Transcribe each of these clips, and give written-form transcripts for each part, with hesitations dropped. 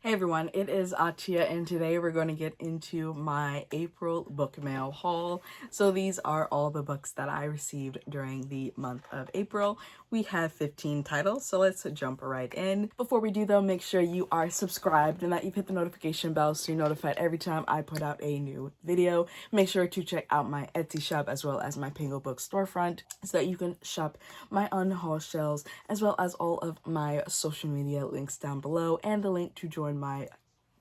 Hey everyone, it is Atia and today we're going to get into my April book mail haul. So these are all the books that I received during the month of April. We have 15 titles, so let's jump right in. Before we do though, make sure you are subscribed and that you've hit the notification bell so you're notified every time I put out a new video. Make sure to check out my Etsy shop as well as my Pingo Book storefront so that you can shop my unhaul shelves as well as all of my social media links down below and the link to join my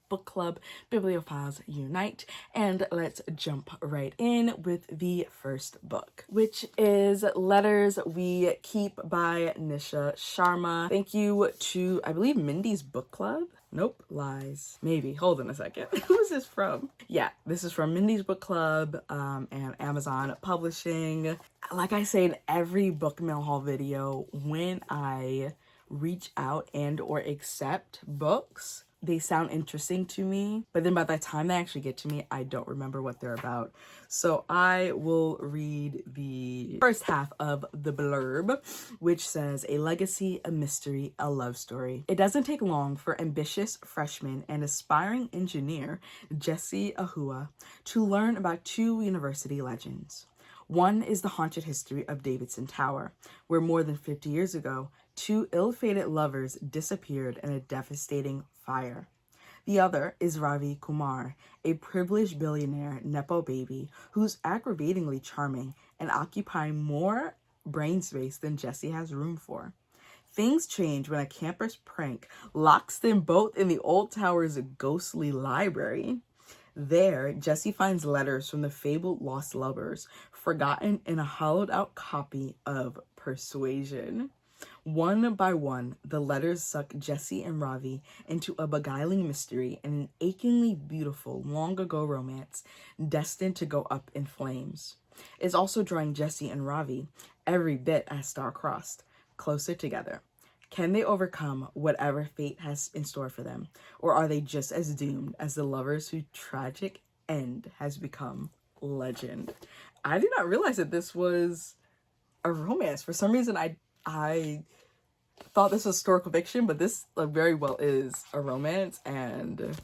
book club, Bibliophiles Unite. And let's jump right in with the first book, which is Letters We Keep by Nisha Sharma. Thank you to, I believe, Mindy's book club. Nope, lies. Maybe. Hold on a second. Who is this from? Yeah, this is from Mindy's book club and Amazon Publishing. Like I say in every book mail haul video, when I reach out and or accept books, they sound interesting to me, but then by the time they actually get to me, I don't remember what they're about. So I will read the first half of the blurb, which says, a legacy, a mystery, a love story. It doesn't take long for ambitious freshman and aspiring engineer Jesse Ahua to learn about two university legends. One is the haunted history of Davidson Tower, where more than 50 years ago, two ill-fated lovers disappeared in a devastating fire. The other is Ravi Kumar, a privileged billionaire Nepo baby who's aggravatingly charming and occupying more brain space than Jesse has room for. Things change when a campus prank locks them both in the old tower's ghostly library. There, Jesse finds letters from the fabled lost lovers, forgotten in a hollowed-out copy of Persuasion. One by one, the letters suck Jesse and Ravi into a beguiling mystery and an achingly beautiful, long-ago romance destined to go up in flames. It's also drawing Jesse and Ravi, every bit as star-crossed, closer together. Can they overcome whatever fate has in store for them? Or are they just as doomed as the lovers whose tragic end has become legend? I did not realize that this was a romance. For some reason, I thought this was historical fiction, but this very well is a romance, and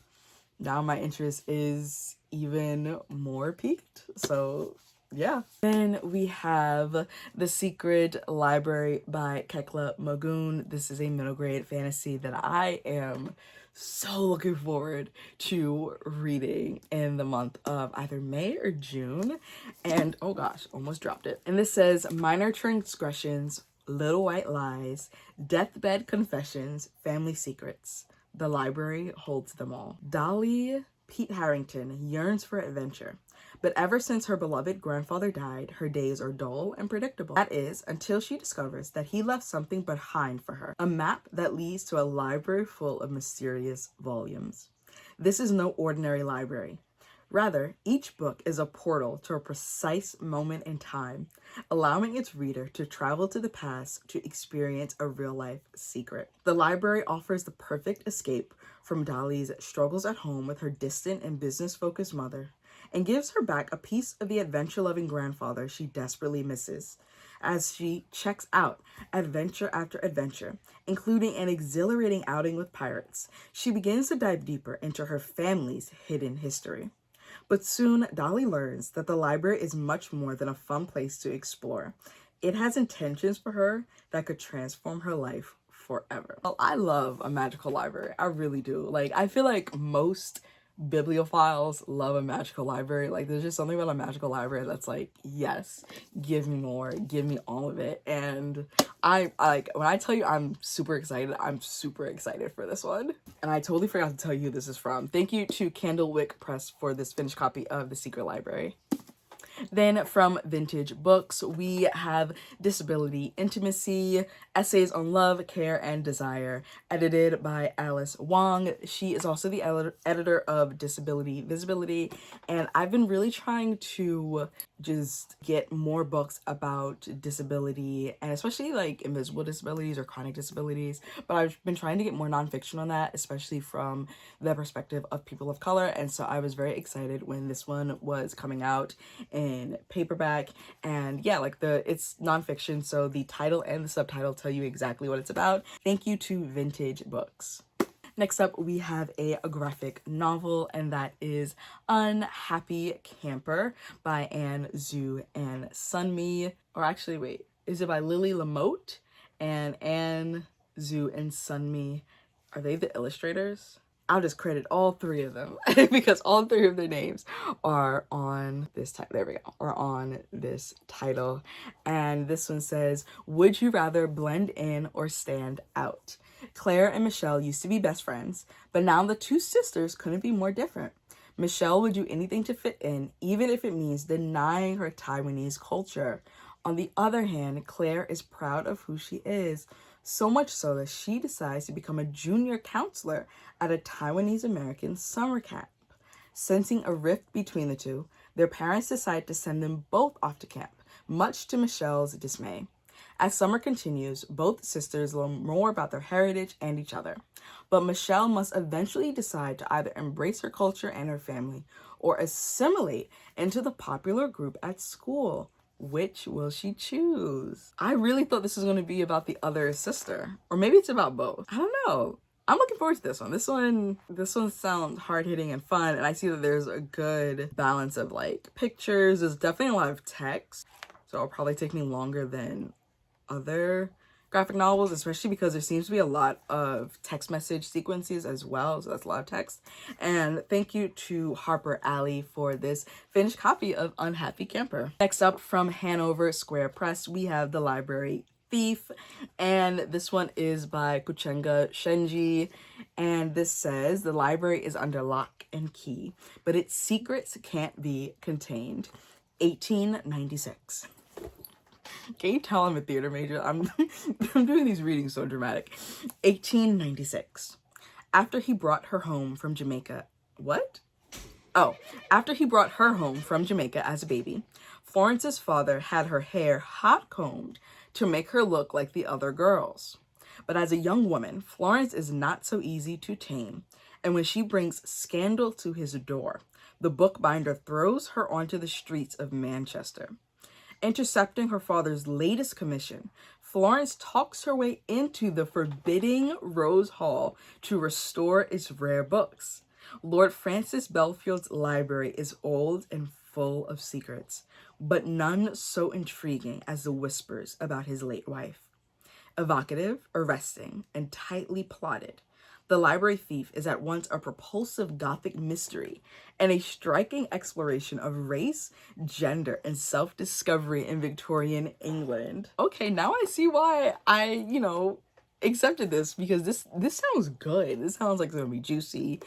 now my interest is even more piqued. So yeah. Then we have The Secret Library by Kekla Magoon. This is a middle grade fantasy that I am so looking forward to reading in the month of either May or June. And oh gosh, almost dropped it. And this says, minor transgressions, little white lies, deathbed confessions, family secrets. The library holds them all. Dolly Pete Harrington yearns for adventure, but ever since her beloved grandfather died, her days are dull and predictable. That is, until she discovers that he left something behind for her, a map that leads to a library full of mysterious volumes. This is no ordinary library. Rather, each book is a portal to a precise moment in time, allowing its reader to travel to the past to experience a real-life secret. The library offers the perfect escape from Dolly's struggles at home with her distant and business-focused mother, and gives her back a piece of the adventure-loving grandfather she desperately misses, as she checks out adventure after adventure, including an exhilarating outing with pirates. She begins to dive deeper into her family's hidden history. But soon, Dolly learns that the library is much more than a fun place to explore. It has intentions for her that could transform her life forever. Well, I love a magical library. I really do. Like, I feel like most bibliophiles love a magical library. Like, there's just something about a magical library that's like, yes, give me more, give me all of it. And I like, when I tell you I'm super excited for this one. And I totally forgot to tell you who this is from. Thank you to Candlewick Press for this finished copy of The Secret Library. Then from Vintage Books, we have Disability Intimacy, Essays on Love, Care, and Desire, edited by Alice Wong. She is also the editor of Disability Visibility, and I've been really trying to just get more books about disability, and especially like invisible disabilities or chronic disabilities, but I've been trying to get more nonfiction on that, especially from the perspective of people of color, and so I was very excited when this one was coming out in in paperback. And yeah, like it's nonfiction, so the title and the subtitle tell you exactly what it's about. Thank you to Vintage Books. Next up, we have a graphic novel, and that is Unhappy Camper by Anne Zhu and Sunmi. Or actually, wait, is it by Lily Lamotte and Anne Zhu and Sunmi? Are they the illustrators? I'll just credit all three of them because all three of their names are on this title. There we go. Are on this title. And this one says, would you rather blend in or stand out? Claire and Michelle used to be best friends, but now the two sisters couldn't be more different. Michelle would do anything to fit in, even if it means denying her Taiwanese culture. On the other hand, Claire is proud of who she is, so much so that she decides to become a junior counselor at a Taiwanese American summer camp. Sensing a rift between the two, their parents decide to send them both off to camp, much to Michelle's dismay. As summer continues, both sisters learn more about their heritage and each other. But Michelle must eventually decide to either embrace her culture and her family or assimilate into the popular group at school. Which will she choose? I really thought this was going to be about the other sister. Or maybe it's about both. I don't know. I'm looking forward to this one. This one sounds hard-hitting and fun. And I see that there's a good balance of like pictures. There's definitely a lot of text. So it'll probably take me longer than other graphic novels, especially because there seems to be a lot of text message sequences as well, so that's a lot of text. And thank you to Harper Alley for this finished copy of Unhappy Camper. Next up, from Hanover Square Press, we have The Library Thief, and this one is by Kuchenga Shenji, and this says, the library is under lock and key, but its secrets can't be contained. 1896. Can you tell I'm a theater major? I'm doing these readings so dramatic. 1896. After he brought her home from Jamaica. What? Oh, after he brought her home from Jamaica as a baby, Florence's father had her hair hot combed to make her look like the other girls. But as a young woman, Florence is not so easy to tame. And when she brings scandal to his door, the bookbinder throws her onto the streets of Manchester. Intercepting her father's latest commission, Florence talks her way into the forbidding Rose Hall to restore its rare books. Lord Francis Belfield's library is old and full of secrets, but none so intriguing as the whispers about his late wife. Evocative, arresting, and tightly plotted, The Library Thief is at once a propulsive Gothic mystery and a striking exploration of race, gender, and self-discovery in Victorian England. Okay, now I see why I, accepted this, because this sounds good. This sounds like it's gonna be juicy.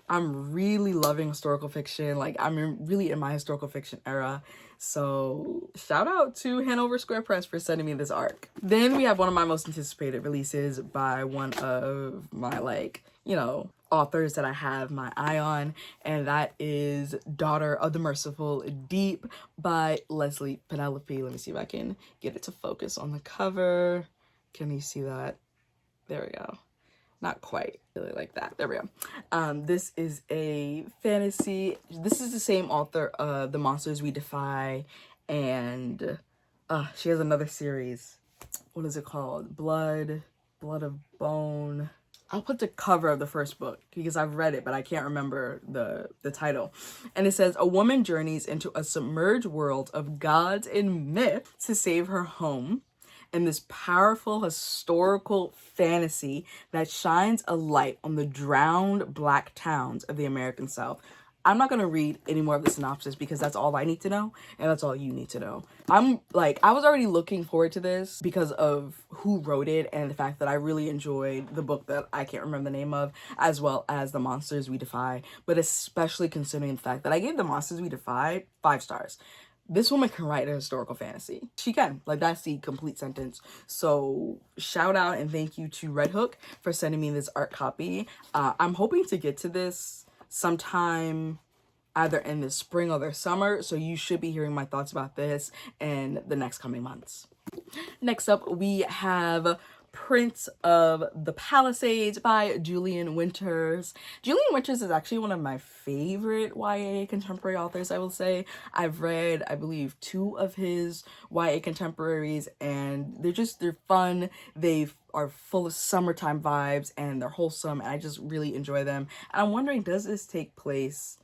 I'm really loving historical fiction. Like, I'm really in my historical fiction era. So shout out to Hanover Square Press for sending me this arc. Then we have one of my most anticipated releases by one of my authors that I have my eye on, and that is Daughter of the Merciful Deep by Leslie Penelope. Let me see if I can get it to focus on the cover. Can you see that? There we go. Not quite really like that. There we go. This is a fantasy. This is the same author of The Monsters We Defy, and she has another series. What is it called? Blood of Bone. I'll put the cover of the first book because I've read it, but I can't remember the title. And it says, a woman journeys into a submerged world of gods and myth to save her home in this powerful historical fantasy that shines a light on the drowned Black towns of the American South. I'm not going to read any more of the synopsis because that's all I need to know, and that's all you need to know. I was already looking forward to this because of who wrote it and the fact that I really enjoyed the book that I can't remember the name of, as well as The Monsters We Defy, but especially considering the fact that I gave The Monsters We Defy 5 stars. This woman can write a historical fantasy. She can. That's the complete sentence. So shout out and thank you to Red Hook for sending me this art copy. I'm hoping to get to this sometime either in the spring or the summer. So you should be hearing my thoughts about this in the next coming months. Next up, we have Prince of the Palisades by Julian Winters. Julian Winters is actually one of my favorite YA contemporary authors, I will say. I've read, I believe, 2 of his YA contemporaries, and they're fun. They are full of summertime vibes, and they're wholesome, and I just really enjoy them. And I'm wondering, does this take place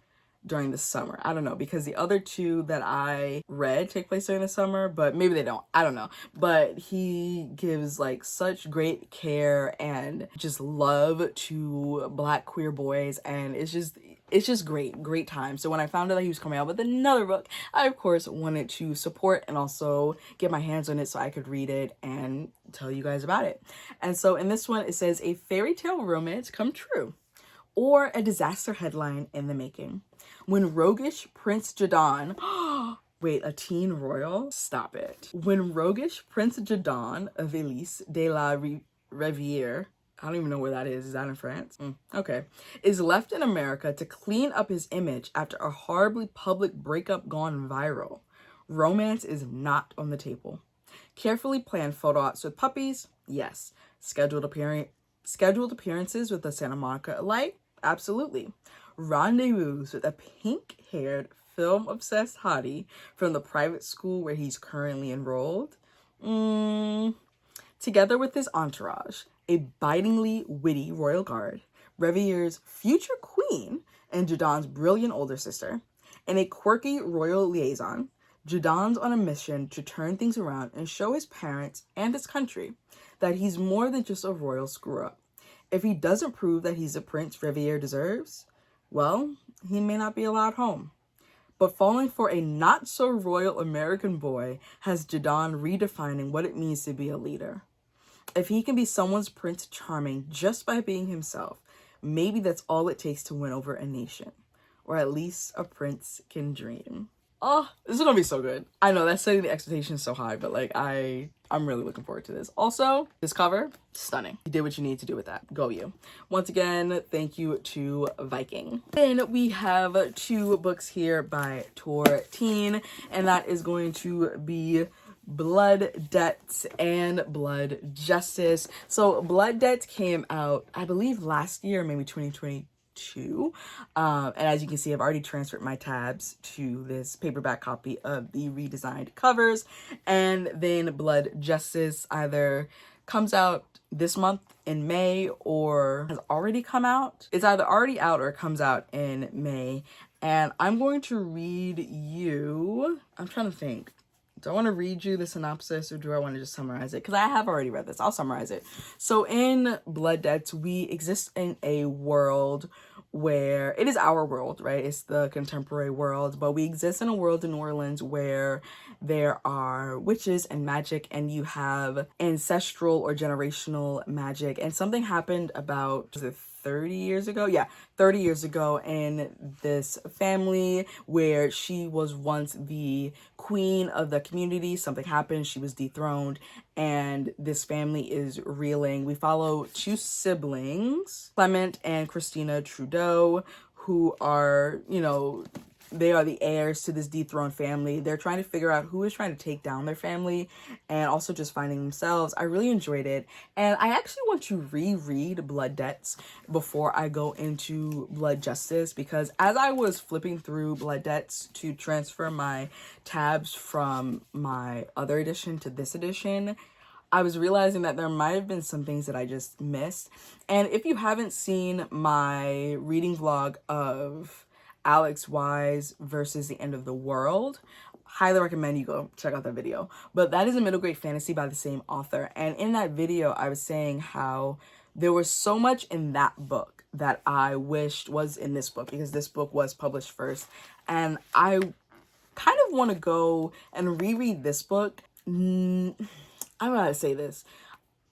during the summer? I don't know, because the other 2 that I read take place during the summer, but maybe they don't. I don't know. But he gives like such great care and just love to Black queer boys, and it's just great time. So when I found out that he was coming out with another book, I of course wanted to support and also get my hands on it so I could read it and tell you guys about it. And so in this one, it says, a fairy tale romance come true, or a disaster headline in the making. When roguish Prince Jadon, wait, a teen royal? Stop it. When roguish Prince Jadon of Elise de la Riviere, I don't even know where that is. Is that in France? Okay. Is left in America to clean up his image after a horribly public breakup gone viral, romance is not on the table. Carefully planned photo ops with puppies? Yes. Scheduled appearances with the Santa Monica Elite? Absolutely. Rendezvous with a pink-haired, film-obsessed hottie from the private school where he's currently enrolled? Together with his entourage, a bitingly witty royal guard, Reviere's future queen and Jadon's brilliant older sister, and a quirky royal liaison, Jadon's on a mission to turn things around and show his parents and his country that he's more than just a royal screw-up. If he doesn't prove that he's a prince Riviere deserves, well, he may not be allowed home. But falling for a not-so-royal American boy has Jadon redefining what it means to be a leader. If he can be someone's Prince Charming just by being himself, maybe that's all it takes to win over a nation. Or at least a prince can dream. Oh, this is gonna be so good. I know that's setting the expectations so high, but like I'm really looking forward to this. Also, this cover, stunning. You did what you need to do with that. Go you. Once again, thank you to Viking. Then we have 2 books here by Tor Teen, and that is going to be Blood Debts and Blood Justice. So Blood Debts came out, I believe, last year, maybe 2022. And as you can see, I've already transferred my tabs to this paperback copy of the redesigned covers. And then Blood Justice either comes out this month in May or has already come out. It's either already out or it comes out in May. And I'm going to read you, I'm trying to think. Do I want to read you the synopsis or do I want to just summarize it? Because I have already read this. I'll summarize it. So in Blood Debts, we exist in a world where it is our world, right? It's the contemporary world, but we exist in a world in New Orleans where there are witches and magic, and you have ancestral or generational magic. And something happened about, was it 30 years ago? Yeah, 30 years ago in this family where she was once the queen of the community. Something happened, she was dethroned, and this family is reeling. We follow 2 siblings, Clement and Christina Trudeau, who are, they are the heirs to this dethroned family. They're trying to figure out who is trying to take down their family and also just finding themselves. I really enjoyed it. And I actually want to reread Blood Debts before I go into Blood Justice, because as I was flipping through Blood Debts to transfer my tabs from my other edition to this edition, I was realizing that there might have been some things that I just missed. And if you haven't seen my reading vlog of Alex Wise versus the End of the World, highly recommend you go check out that video. But that is a middle grade fantasy by the same author. And in that video, I was saying how there was so much in that book that I wished was in this book, because this book was published first. And I kind of want to go and reread this book. I don't know how to say this.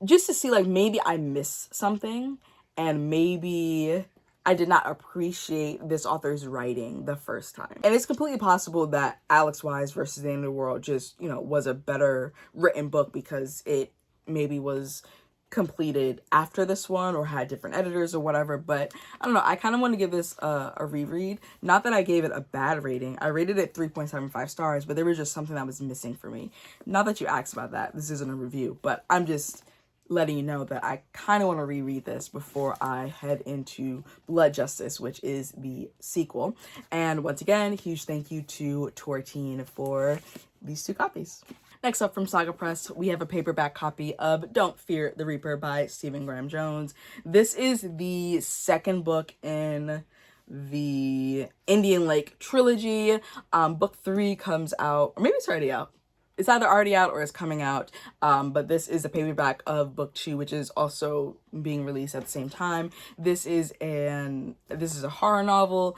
Just to see, like, maybe I missed something and maybe I did not appreciate this author's writing the first time. And it's completely possible that Alex Wise versus the End of the World just, was a better written book because it maybe was completed after this one or had different editors or whatever. But I don't know. I kind of want to give this a reread. Not that I gave it a bad rating. I rated it 3.75 stars, but there was just something that was missing for me. Not that you asked about that. This isn't a review, but I'm just letting you know that I kind of want to reread this before I head into Blood Justice, which is the sequel. And once again, huge thank you to Tortine for these 2 copies. Next up from Saga Press, we have a paperback copy of Don't Fear the Reaper by Stephen Graham Jones. This is the 2nd book in the Indian Lake trilogy. Book 3 comes out, or maybe it's already out. It's either already out or it's coming out, but this is a paperback of book 2, which is also being released at the same time. This is a horror novel,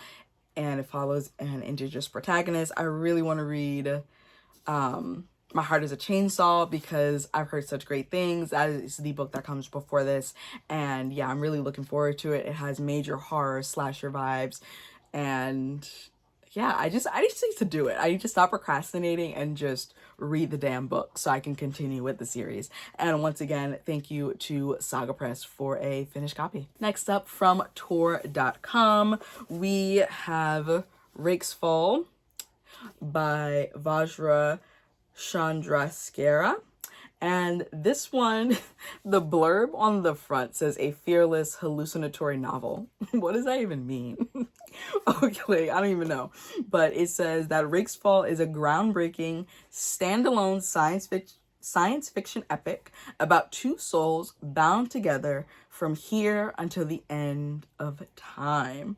and it follows an indigenous protagonist. I really want to read My Heart is a Chainsaw because I've heard such great things. That is the book that comes before this, and yeah, I'm really looking forward to it. It has major horror slasher vibes, and yeah, I just need to do it. I need to stop procrastinating and just read the damn book so I can continue with the series. And once again, thank you to Saga Press for a finished copy. Next up from Tor.com, we have Rakesfall by Vajra Chandrasekera. And this one, the blurb on the front says a fearless hallucinatory novel. What does that even mean? Okay, I don't even know. But it says that Rakesfall is a groundbreaking, standalone science fiction epic about 2 souls bound together from here until the end of time.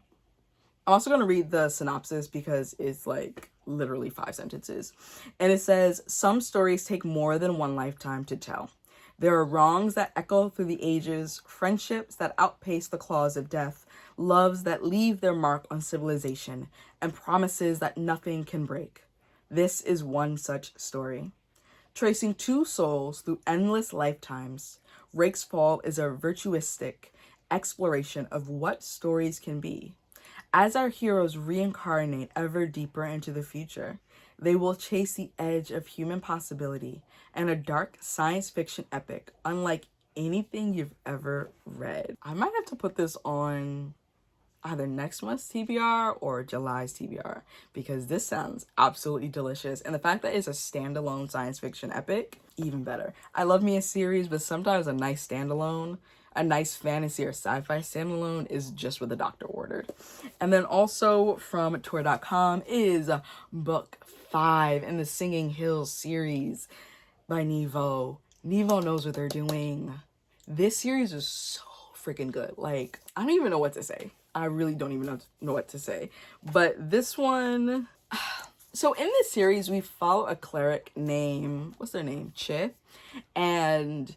I'm also going to read the synopsis because it's like literally 5 sentences. And it says, some stories take more than one lifetime to tell. There are wrongs that echo through the ages, friendships that outpace the claws of death, loves that leave their mark on civilization, and promises that nothing can break. This is one such story. Tracing 2 souls through endless lifetimes, Rakesfall is a virtuistic exploration of what stories can be. As our heroes reincarnate ever deeper into the future, they will chase the edge of human possibility and a dark science fiction epic unlike anything you've ever read. I might have to put this on either next month's TBR or July's TBR because this sounds absolutely delicious. And the fact that it's a standalone science fiction epic, even better. I love me a series, but sometimes a nice standalone, a nice fantasy or sci-fi standalone is just what the doctor ordered. And then also from Tor.com is book 5 in the Singing Hills series by Nevo. Nevo knows what they're doing. This series is so freaking good. Like, I don't even know what to say. I really don't even know what to say. But this one... So in this series, we follow a cleric named... What's their name? Che. And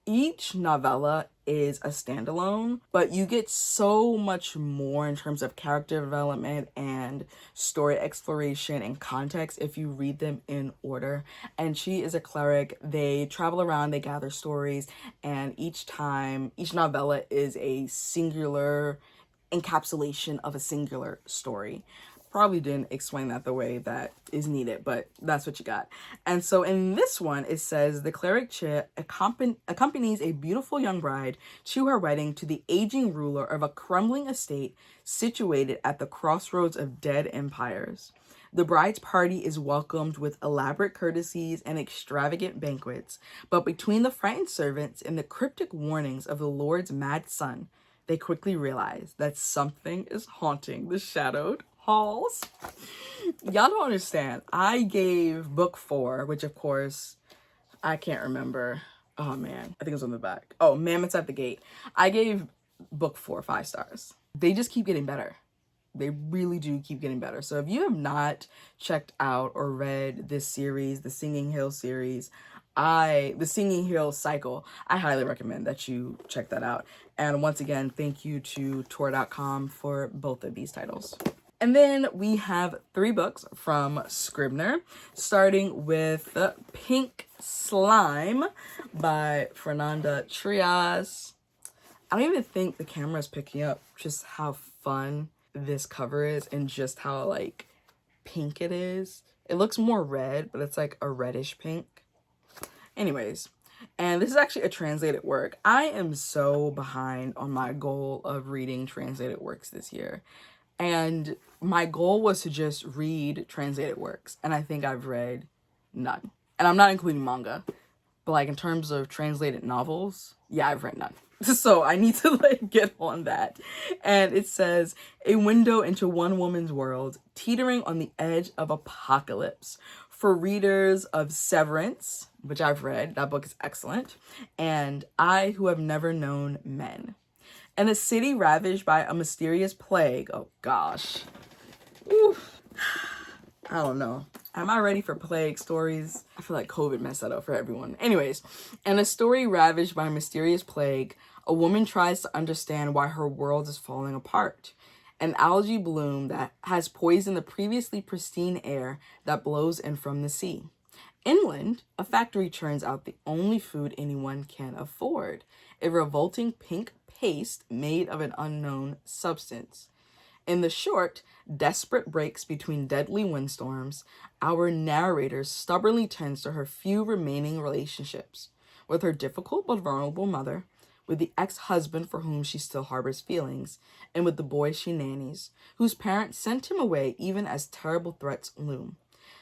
each novella is a standalone, but you get so much more in terms of character development and story exploration and context if you read them in order. And she is a cleric. They travel around, they gather stories, and each novella is a singular encapsulation of a singular story. Probably didn't explain that the way that is needed, but that's what you got. And so in this one, it says the cleric Che accompanies a beautiful young bride to her wedding to the aging ruler of a crumbling estate situated at the crossroads of dead empires. The bride's party is welcomed with elaborate courtesies and extravagant banquets, but between the frightened servants and the cryptic warnings of the Lord's mad son, they quickly realize that something is haunting the shadowed halls. Y'all don't understand. I gave book 4, which of course I can't remember. Oh man, I think it was on the back. Oh, Mammoths at the Gate. I gave book 4 5 stars. They just keep getting better. They really do keep getting better. So if you have not checked out or read this series, the Singing Hill series, the Singing Hill cycle, I highly recommend that you check that out. And once again, thank you to Tor.com for both of these titles. And then we have 3 books from Scribner, starting with Pink Slime by Fernanda Trias. I don't even think the camera's picking up just how fun this cover is and just how like pink it is. It looks more red, but it's like a reddish pink. Anyways, and this is actually a translated work. I am so behind on my goal of reading translated works this year. And my goal was to just read translated works. And I think I've read none. And I'm not including manga. But like in terms of translated novels, yeah, I've read none. So I need to like get on that. And it says, a window into one woman's world, teetering on the edge of apocalypse. For readers of Severance, which I've read, that book is excellent, and I Who Have Never Known Men. In a city ravaged by a mysterious plague, oh gosh. Oof. I don't know. Am I ready for plague stories? I feel like COVID messed that up for everyone. Anyways, in a story ravaged by a mysterious plague, a woman tries to understand why her world is falling apart. An algae bloom that has poisoned the previously pristine air that blows in from the sea. Inland, a factory churns out the only food anyone can afford, a revolting pink paste made of an unknown substance. In the short, desperate breaks between deadly windstorms, our narrator stubbornly tends to her few remaining relationships, with her difficult but vulnerable mother, with the ex-husband for whom she still harbors feelings, and with the boy she nannies, whose parents sent him away even as terrible threats loom.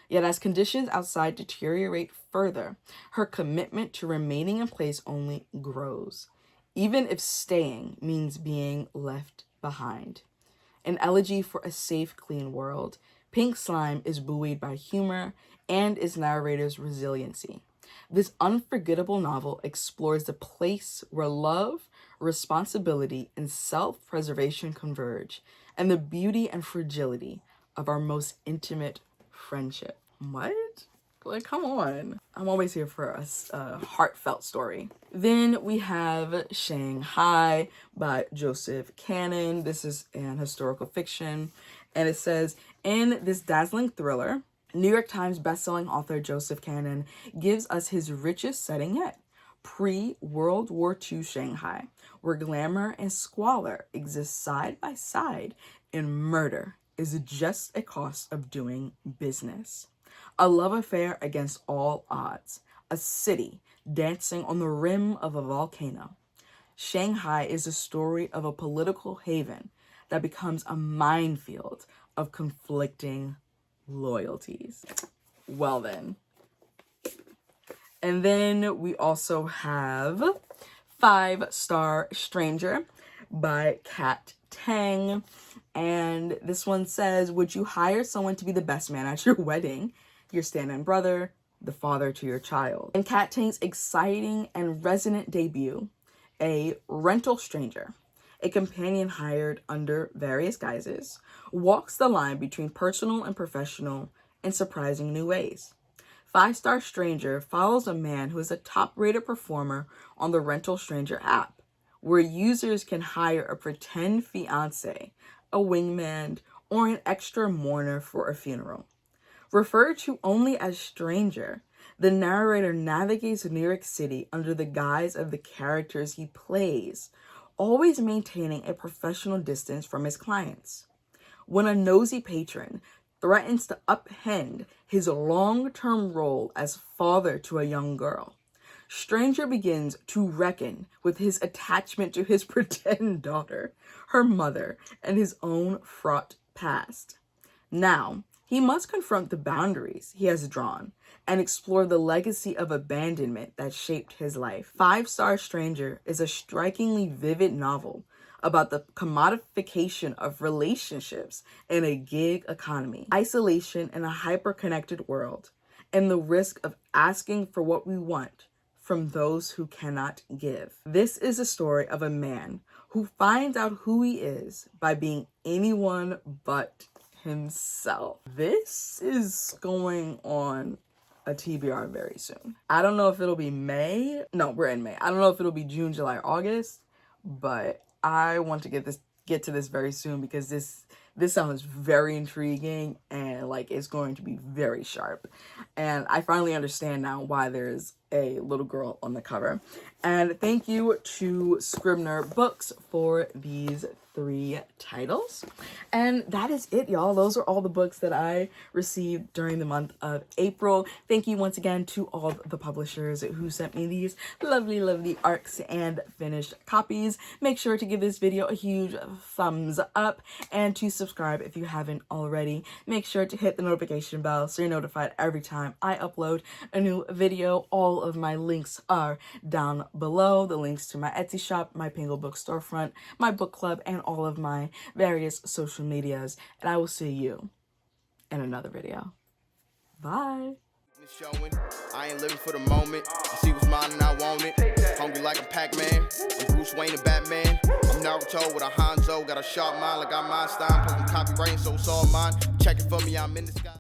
Yet as conditions outside deteriorate further, her commitment to remaining in place only grows, even if staying means being left behind. An elegy for a safe, clean world, Pink Slime is buoyed by humor and its narrator's resiliency. This unforgettable novel explores the place where love, responsibility, and self-preservation converge, and the beauty and fragility of our most intimate friendship. What? Like, come on. I'm always here for a heartfelt story. Then we have Shanghai by Joseph Cannon. This is an historical fiction. And it says, in this dazzling thriller, New York Times bestselling author Joseph Cannon gives us his richest setting yet. Pre-World War II Shanghai, where glamour and squalor exist side by side, and murder is just a cost of doing business. A love affair against all odds. A city dancing on the rim of a volcano. Shanghai is the story of a political haven that becomes a minefield of conflicting loyalties. Well then. And then we also have 5-Star Stranger by Kat Tang. And this one says, would you hire someone to be the best man at your wedding? Your stand-in brother, the father to your child. In Kat Tang's exciting and resonant debut, a rental stranger, a companion hired under various guises, walks the line between personal and professional in surprising new ways. 5-Star Stranger follows a man who is a top-rated performer on the Rental Stranger app, where users can hire a pretend fiancé, a wingman, or an extra mourner for a funeral. Referred to only as Stranger, the narrator navigates New York City under the guise of the characters he plays, always maintaining a professional distance from his clients. When a nosy patron threatens to upend his long-term role as father to a young girl, Stranger begins to reckon with his attachment to his pretend daughter, her mother, and his own fraught past. Now, he must confront the boundaries he has drawn and explore the legacy of abandonment that shaped his life. 5-Star Stranger is a strikingly vivid novel about the commodification of relationships in a gig economy, isolation in a hyper-connected world, and the risk of asking for what we want from those who cannot give. This is a story of a man who finds out who he is by being anyone but himself. This is going on a TBR very soon. I don't know if it'll be May. No, we're in May. I don't know if it'll be June, July, August, but I want to get to this very soon because this sounds very intriguing and like it's going to be very sharp. And I finally understand now why there's a little girl on the cover. And thank you to Scribner Books for these 3 titles. And that is it, y'all. Those are all the books that I received during the month of April. Thank you once again to all the publishers who sent me these lovely arcs and finished copies. Make sure to give this video a huge thumbs up and to subscribe if you haven't already. Make sure to hit the notification bell so you're notified every time I upload a new video. All of my links are down below. The links to my Etsy shop, my Pingle Book storefront, my book club, and all of my various social medias. And I will see you in another video. Bye. Showing. I ain't living for the moment. I see what's mine and I want it. Hungry like a Pac-Man. I'm Bruce Wayne and Batman. I'm Naruto with a Hanzo. Got a sharp mind like I'm Einstein. Plus I'm copywriting, so it's all mine. Check it for me, I'm in the sky.